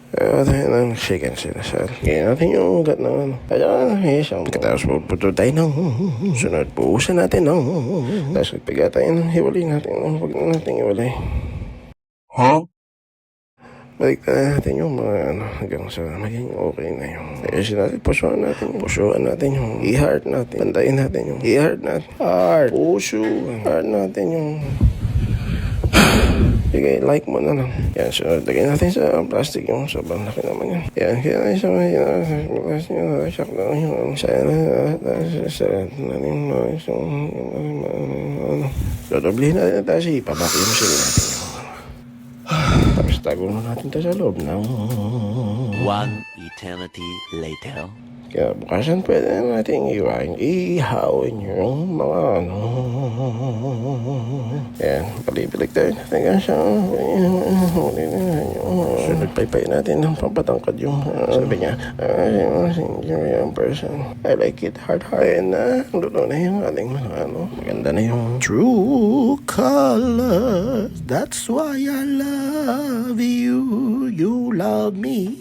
Tayo ng chicken sinasal. Kaya natin yung ugat ng ano. Kaya isang katapos puputo tayo ng sunod. Puusan natin ng tapos magpiga tayo ng hiwalay natin. Huwag na natin hiwalay. Balik na natin yung mga ano hanggang sa maging okay na yung ayusin natin. Pusuan natin yung i-heart natin. Bantayin natin yung i-heart natin. Heart. Puso. Heart natin yung sige, like mo na lang. Yan, sunod. Lagyan natin sa plastic yung sobrang laki naman yan. Yan, kaya na isang plastic yung shock lang yung sa natin dodoblihin natin tayo si ipabakin mo sila natin yung tapos tago na natin tayo sa loob ng One eternity later. kaya bukasan pwede na natin ihawin yung mga ano. Yan, palipilig tayo natin kasi sunod paypay natin ng pampatangkad yung sabi niya, yung person. I like it hard. And luto na yung ating mga ano. Maganda na yung true colors. That's why I love you. You love me.